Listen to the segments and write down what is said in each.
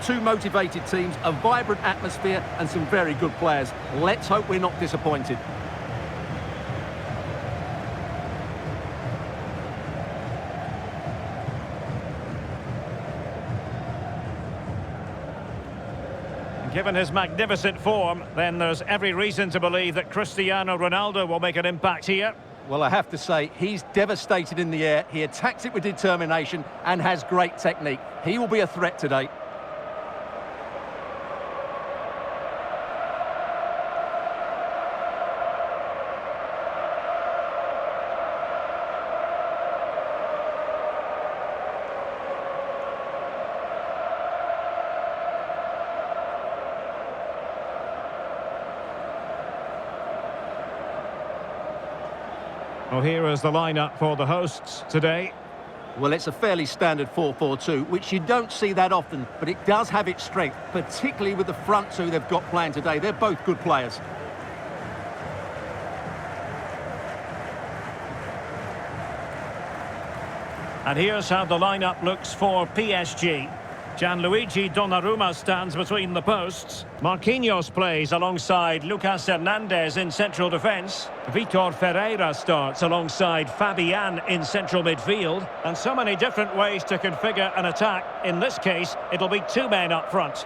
two motivated teams, a vibrant atmosphere and some very good players. Let's hope we're not disappointed. Given his magnificent form, then there's every reason to believe that Cristiano Ronaldo will make an impact here. Well, I have to say, he's devastated in the air. He attacks it with determination and has great technique. He will be a threat today. Well, here is the lineup for the hosts today. Well, it's a fairly standard 4-4-2, which you don't see that often, but it does have its strength, particularly with the front two they've got playing today. They're both good players. And here's how the lineup looks for PSG. Gianluigi Donnarumma stands between the posts. Marquinhos plays alongside Lucas Hernandez in central defence. Vitor Ferreira starts alongside Fabian in central midfield. And so many different ways to configure an attack. In this case, it'll be two men up front.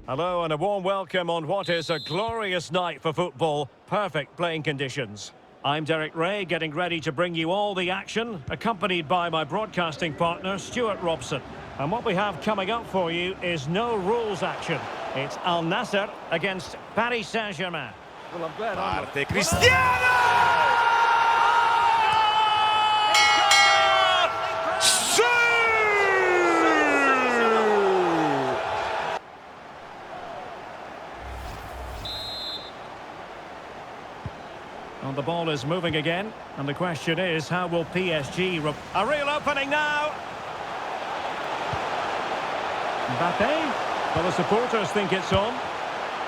Hello and a warm welcome on what is a glorious night for football. Perfect playing conditions. I'm Derek Ray, getting ready to bring you all the action, accompanied by my broadcasting partner, Stuart Robson. And what we have coming up for you is no rules action. It's Al Nassr against Paris Saint-Germain. Well, I'm glad Parte Cristiano! And the ball is moving again, and the question is, how will PSG... A real opening now! Mbappe? Well, the supporters think it's on.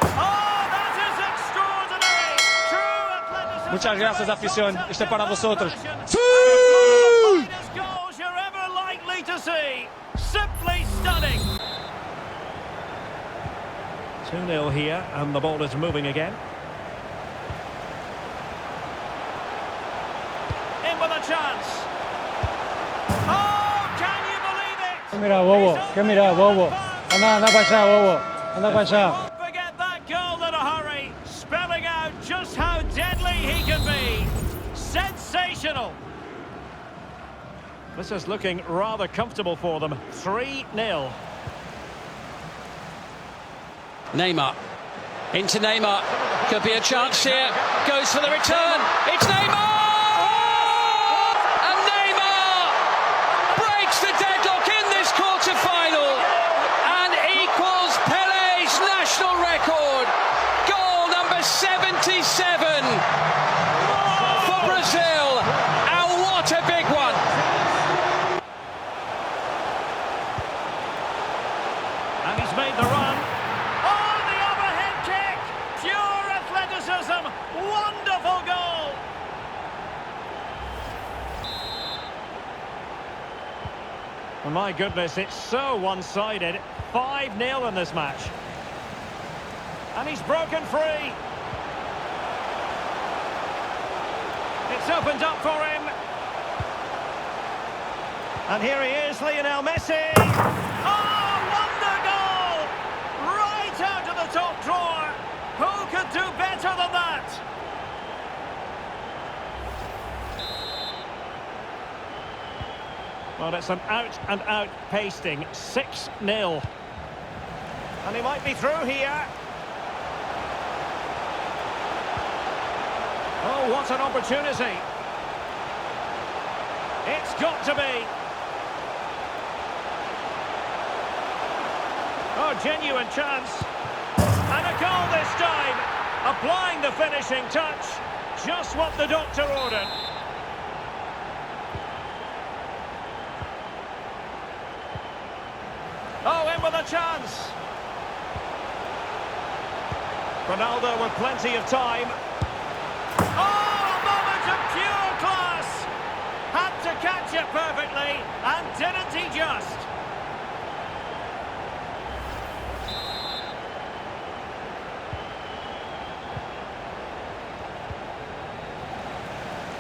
Oh, that is extraordinary! True athleticism! Muchas gracias, afición. Este para vosotros. Sí! One of the finest goals you're ever likely to see. Simply stunning! 2-0 here, and the ball is moving again. With a chance. Oh, can you believe it? ¿Qué mira, bobo? ¿Qué mira, bobo? Anda para allá, bobo. Anda para allá. Don't forget that goal in a hurry, spelling out just how deadly he can be. Sensational. This is looking rather comfortable for them. 3-0. Neymar. Into Neymar. Could be a chance here. Goes for the return. It's Neymar! Quarter-final and equals Pele's national record. Goal number 77 for Brazil. And what a big one. And he's made the run. Oh, the overhead kick. Pure athleticism. Wonderful goal. Well, my goodness, it's so one-sided. 5-0 in this match. And he's broken free. It's opened up for him. And here he is, Lionel Messi. Oh, wonder goal! Right out of the top drawer. Who could do better than that? Well, it's an out-and-out pasting, 6-0. And he might be through here. Oh, what an opportunity. It's got to be. Oh, genuine chance. And a goal this time. Applying the finishing touch. Just what the doctor ordered. Oh, in with a chance. Ronaldo with plenty of time. Oh, a moment of pure class. Had to catch it perfectly.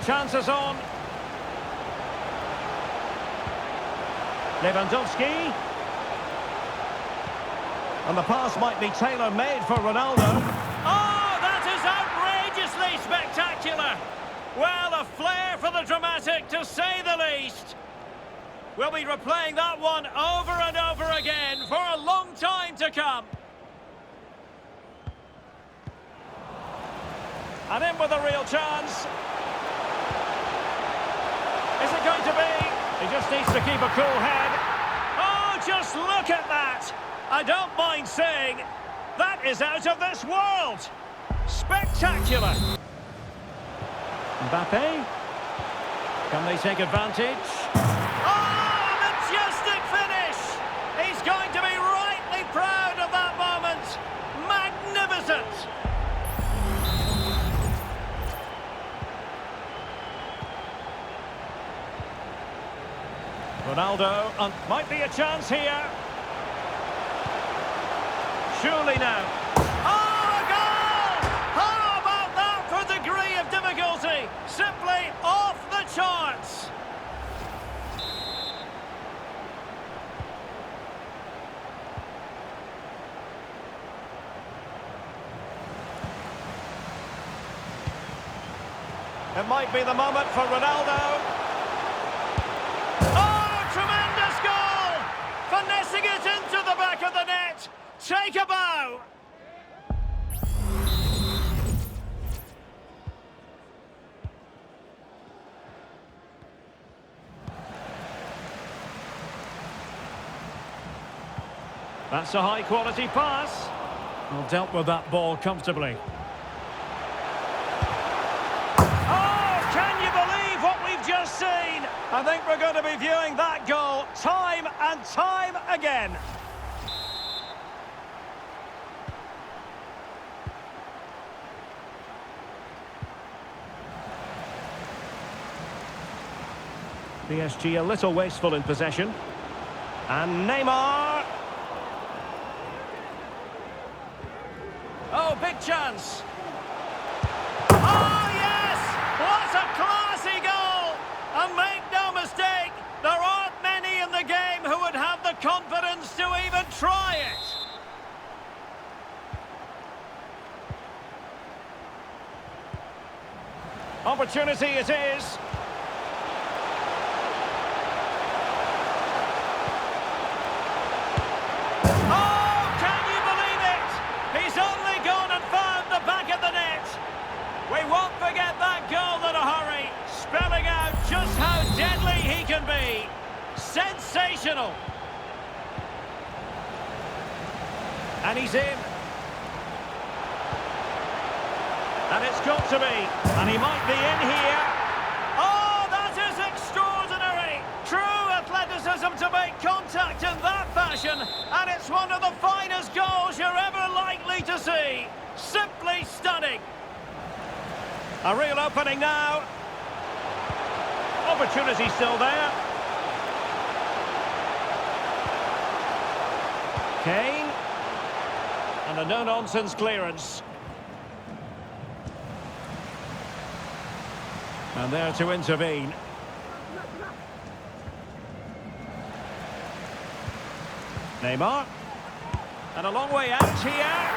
Chances on. Lewandowski. And the pass might be tailor-made for Ronaldo. Oh, that is outrageously spectacular. Well, a flair for the dramatic, to say the least. We'll be replaying that one over and over again for a long time to come. And in with a real chance. Is it going to be? He just needs to keep a cool head. Oh, just look at that. I don't mind saying, that is out of this world. Spectacular. Mbappe. Can they take advantage? Oh, majestic finish. He's going to be rightly proud of that moment. Magnificent. Ronaldo, might be a chance here. Surely now. Oh, a goal! How about that for degree of difficulty? Simply off the charts. It might be the moment for Ronaldo. Tremendous goal! Finessing it into the back of the net. Take a bow. That's a high-quality pass. Well, dealt with that ball comfortably. Just seen. I think we're going to be viewing that goal time and time again. PSG a little wasteful in possession. And Neymar. Oh, big chance. Oh, yes! What a classy goal! And make no mistake, there aren't many in the game who would have the confidence to even try it. Opportunity it is. Oh, can you believe it? He's only gone and found the back of the net. We won't forget that goal in a hurry, spelling out just how deadly he can be. Sensational. And he's in. And it's got to be. And he might be in here. Oh, that is extraordinary. True athleticism to make contact in that fashion. And it's one of the finest goals you're ever likely to see. Simply stunning. A real opening now. Opportunity still there. Kane. And a no-nonsense clearance. And there to intervene. Neymar. And a long way out here.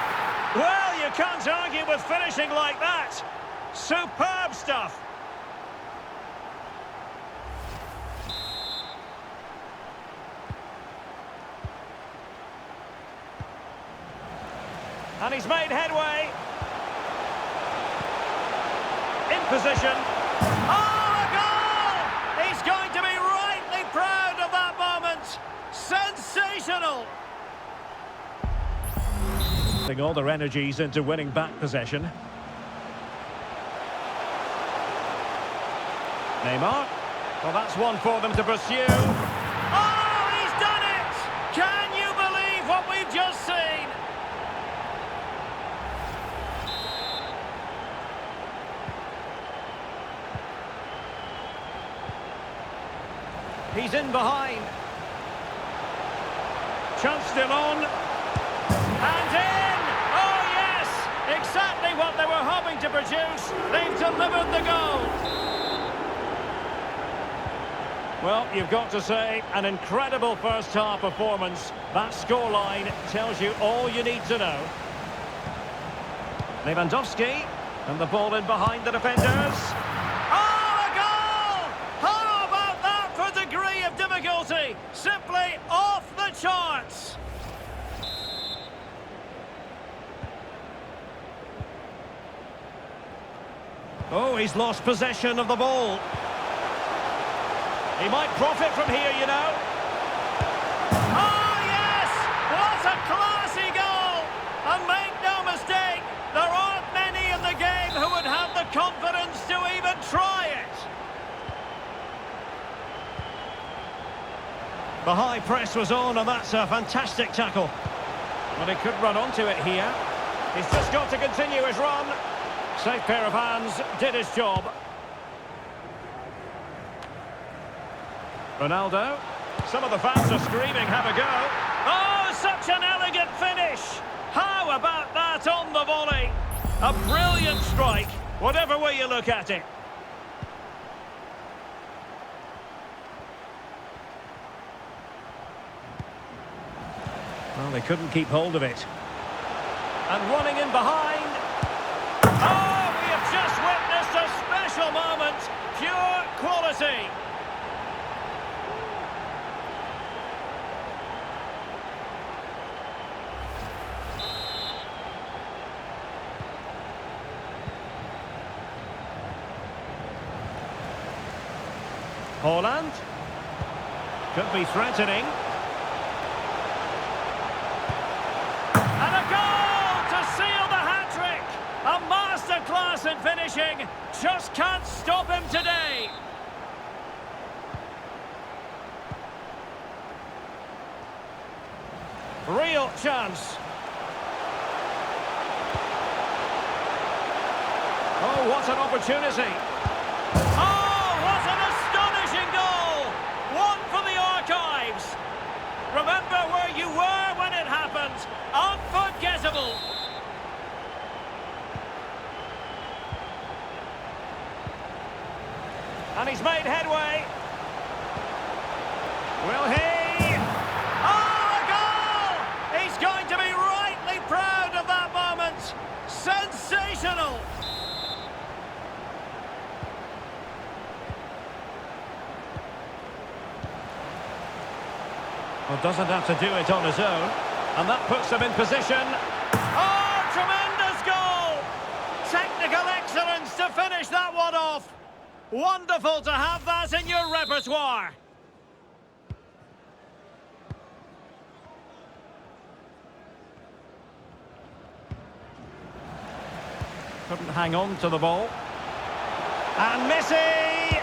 Well, you can't argue with finishing like that. Superb stuff. And he's made headway. In position. Oh, a goal! He's going to be rightly proud of that moment. Sensational. Putting all their energies into winning back possession. Neymar. Well, that's one for them to pursue. Oh, he's done it! Can you believe what we've just seen? He's in behind. Chance still on. And in! Oh, yes! Exactly what they were hoping to produce. They've delivered the goal. Well, you've got to say, an incredible first-half performance. That scoreline tells you all you need to know. Lewandowski, and the ball in behind the defenders. Oh, a goal! How about that for degree of difficulty? Simply off the charts. Oh, he's lost possession of the ball. He might profit from here, you know. Oh, yes! What a classy goal! And make no mistake, there aren't many in the game who would have the confidence to even try it. The high press was on, and that's a fantastic tackle. But he could run onto it here. He's just got to continue his run. Safe pair of hands, did his job. Ronaldo. Some of the fans are screaming, have a go. Oh, such an elegant finish. How about that on the volley? A brilliant strike, whatever way you look at it. Well, they couldn't keep hold of it. And running in behind. Oh, we have just witnessed a special moment. Pure quality. Holland. Could be threatening. And a goal to seal the hat-trick! A masterclass in finishing. Just can't stop him today. Real chance. Oh, what an opportunity. Oh, what an astonishing goal! One for the archives. Remember where you were when it happened. Unforgettable. And he's made headway. Will he? Oh, a goal! He's going to be rightly proud of that moment. Sensational! Well, doesn't have to do it on his own. And that puts him in position. Oh, tremendous goal! Technical excellence to finish that one off. Wonderful to have that in your repertoire. Couldn't hang on to the ball. And Messi!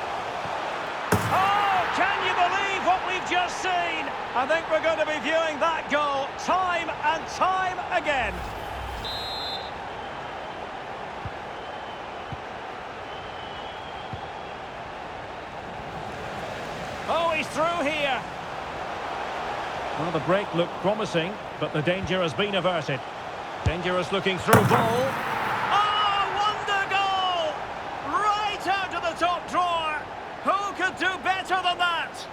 Oh, can you believe what we've just seen? I think we're going to be viewing that goal time and time again. Oh, he's through here. Well, the break looked promising, but the danger has been averted. Dangerous looking through ball. Oh, wonder goal! Right out of the top drawer. Who could do better than that?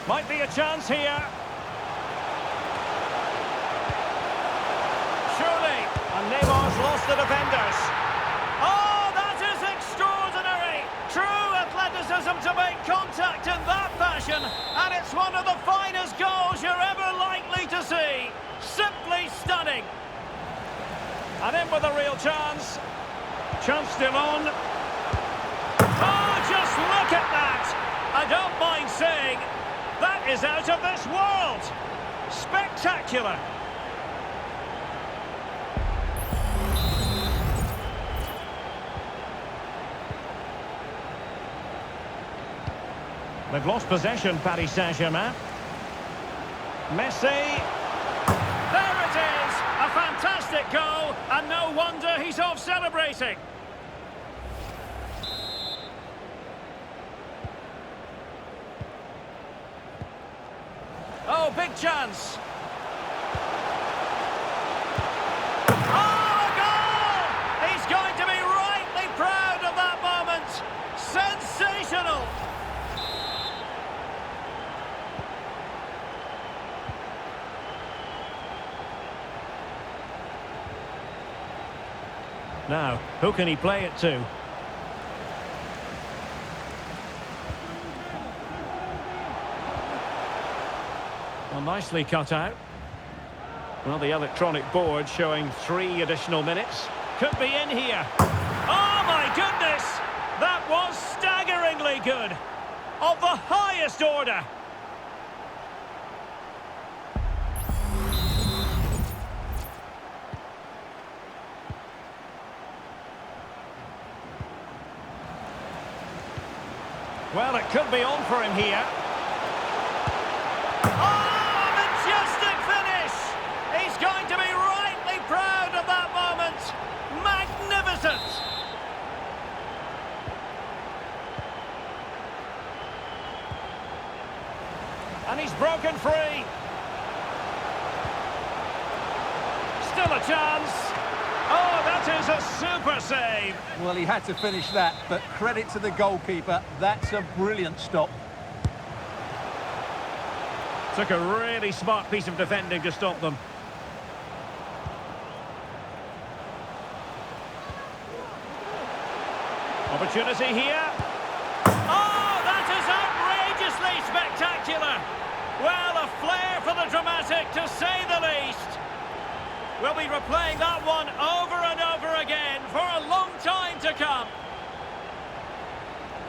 Might be a chance here. Surely. And Neymar's lost the defenders. Oh, that is extraordinary. True athleticism to make contact in that fashion. And it's one of the finest goals you're ever likely to see. Simply stunning. And in with a real chance. Chance still on. Oh, just look at that. I don't mind saying, that is out of this world. Spectacular. They've lost possession, Paris Saint-Germain. Messi. There it is! A fantastic goal, and no wonder he's off celebrating. Oh, big chance. Oh, Now, who can he play it to? Well, nicely cut out. Well, the electronic board showing 3 additional minutes. Could be in here. Oh, my goodness! That was staggeringly good. Of the highest order. Well, it could be on for him here. Oh, majestic finish! He's going to be rightly proud of that moment. Magnificent! And he's broken free. Still a chance. Oh, that is a super save. Well, he had to finish that, but credit to the goalkeeper. That's a brilliant stop. Took a really smart piece of defending to stop them. Opportunity here. Oh, that is outrageously spectacular. Well, a flair for the dramatic, to say the least. We'll be replaying that one over and over again for a long time to come.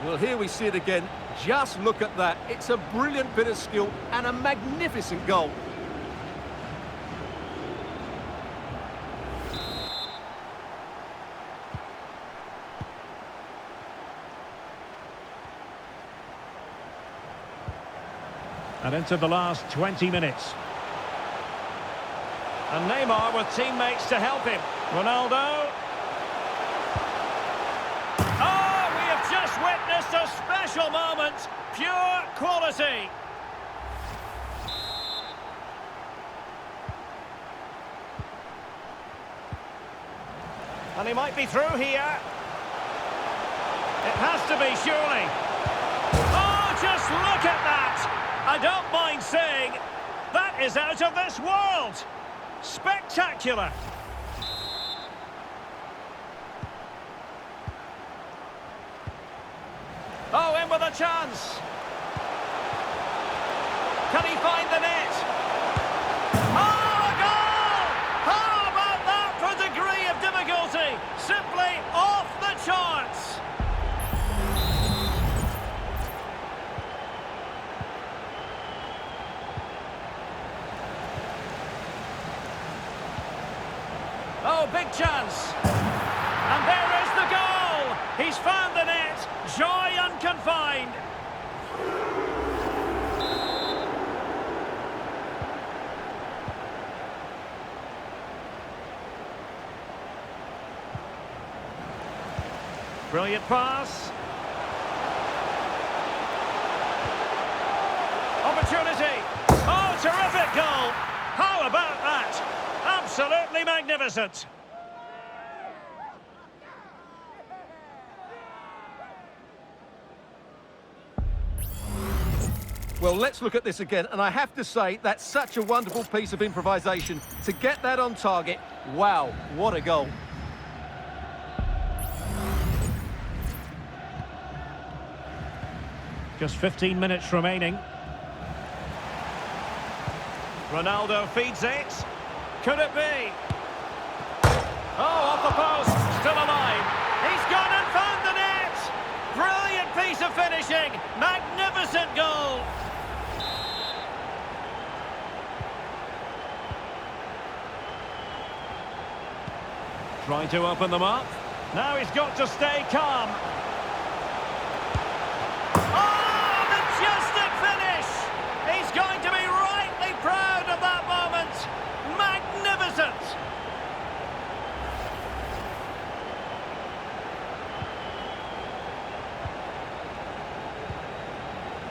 Well, here we see it again. Just look at that. It's a brilliant bit of skill and a magnificent goal. And into the last 20 minutes. And Neymar with teammates to help him. Ronaldo. Oh, we have just witnessed a special moment. Pure quality. And he might be through here. It has to be, surely. Oh, just look at that. I don't mind saying, that is out of this world. Spectacular. Oh, in with a chance. Can he find the net? Oh, a goal! How about that for degree of difficulty? Simply off the charts. Oh, big chance. And there is the goal. He's found the net. Joy unconfined. Brilliant pass. Opportunity. Oh, terrific goal. How about that? Absolutely magnificent. Well, let's look at this again, and I have to say, that's such a wonderful piece of improvisation. To get that on target, wow, what a goal. Just 15 minutes remaining. Ronaldo feeds it. Could it be? Oh, off the post. Still alive. He's gone and found the net. Brilliant piece of finishing. Magnificent goal. Trying to open them up. Now he's got to stay calm. Oh, majestic finish! He's going to be rightly proud of that moment. Magnificent!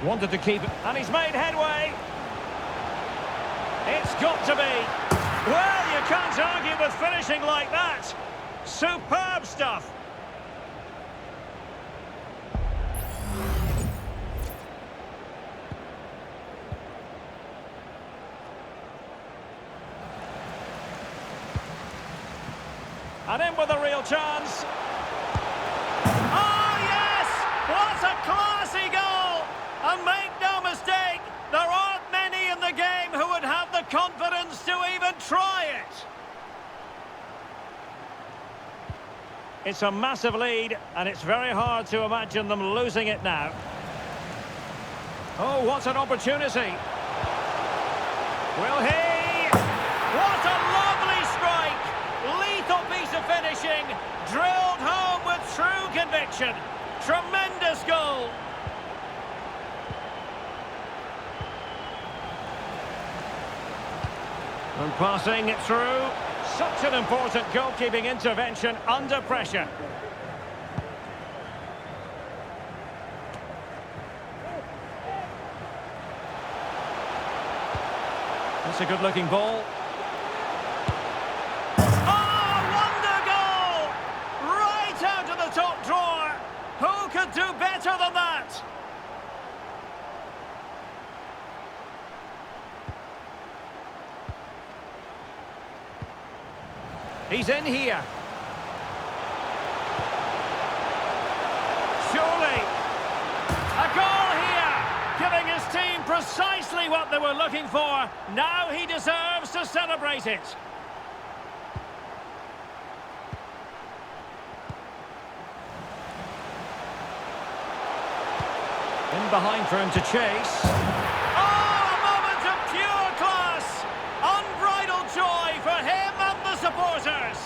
Wanted to keep it, and he's made headway. It's got to be. Well, you can't argue with finishing like that. Superb stuff. And in with a real chance. Oh, yes! What a classy goal! And make no mistake, there aren't many in the game who would have the confidence to even try it. It's a massive lead, and it's very hard to imagine them losing it now. Oh, what an opportunity. Will he? What a lovely strike! Lethal piece of finishing, drilled home with true conviction. Tremendous goal. And passing it through. Such an important goalkeeping intervention under pressure. That's a good-looking ball. Oh, wonder goal! Right out of the top drawer. Who could do better than that? He's in here. Surely. A goal here, giving his team precisely what they were looking for. Now he deserves to celebrate it. In behind for him to chase. Oh, a moment of pure class. Unbridled joy for him and the supporters.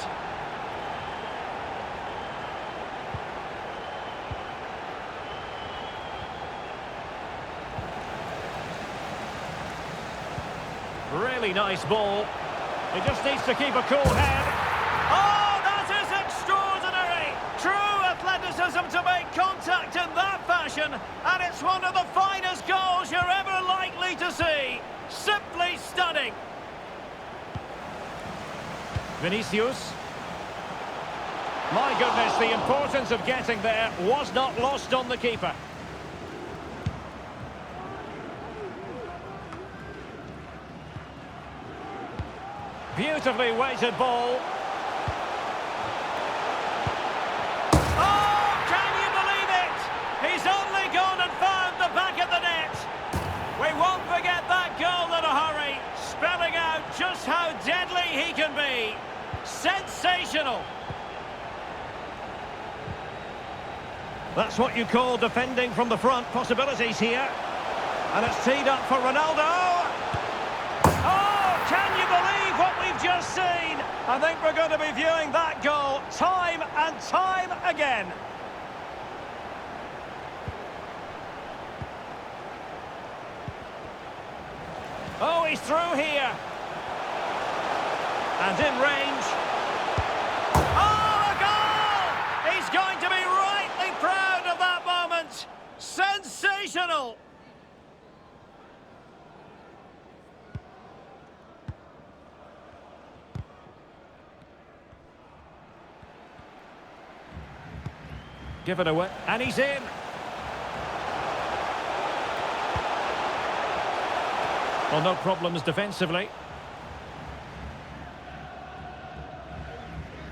Really nice ball. He just needs to keep a cool head. Oh, that is extraordinary! True athleticism to make contact in that fashion, and it's one of the finest goals you're ever likely to see. Simply stunning. Vinicius. My goodness, the importance of getting there was not lost on the keeper. Beautifully weighted ball. Oh, can you believe it? He's only gone and found the back of the net. We won't forget that goal in a hurry, spelling out just how deadly he can be. Sensational. That's what you call defending from the front. Possibilities here. And it's teed up for Ronaldo. Oh, can you believe what we've just seen? I think we're going to be viewing that goal time and time again. Oh, he's through here. And in range. Oh, a goal! He's going to be rightly proud of that moment. Sensational! Give it away. And he's in. Well, no problems defensively.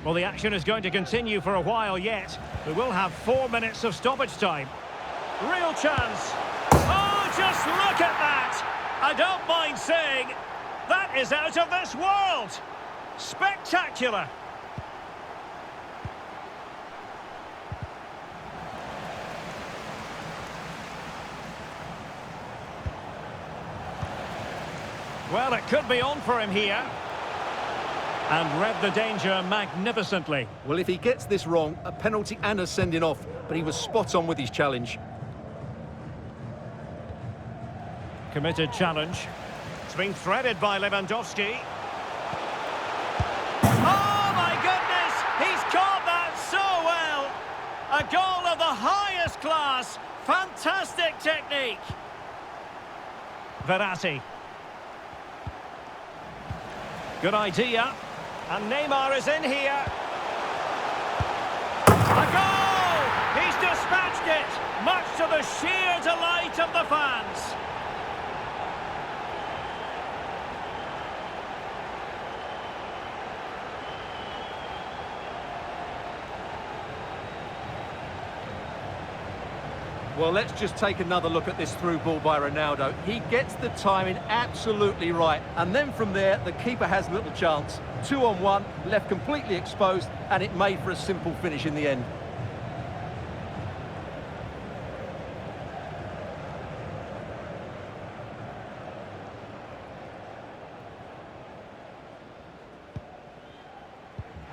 Well, the action is going to continue for a while yet. We will have 4 minutes of stoppage time. Real chance. Oh, just look at that. I don't mind saying, that is out of this world. Spectacular. Well, it could be on for him here. And read the danger magnificently. Well, if he gets this wrong, a penalty and a sending off, but he was spot on with his challenge. Committed challenge. It's been threaded by Lewandowski. Oh, my goodness! He's caught that so well! A goal of the highest class. Fantastic technique. Verratti. Good idea. And Neymar is in here. A goal! He's dispatched it, much to the sheer delight of the fans. Well, let's just take another look at this through ball by Ronaldo. He gets the timing absolutely right. And then from there, the keeper has little chance. 2-on-1, left completely exposed, and it made for a simple finish in the end.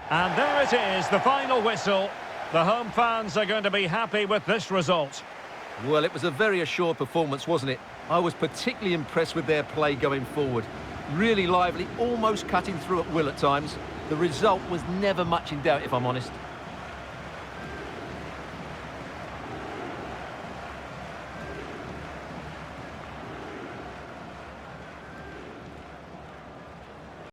And there it is, the final whistle. The home fans are going to be happy with this result. Well, it was a very assured performance, wasn't it? I was particularly impressed with their play going forward. Really lively, almost cutting through at will at times. The result was never much in doubt, if I'm honest.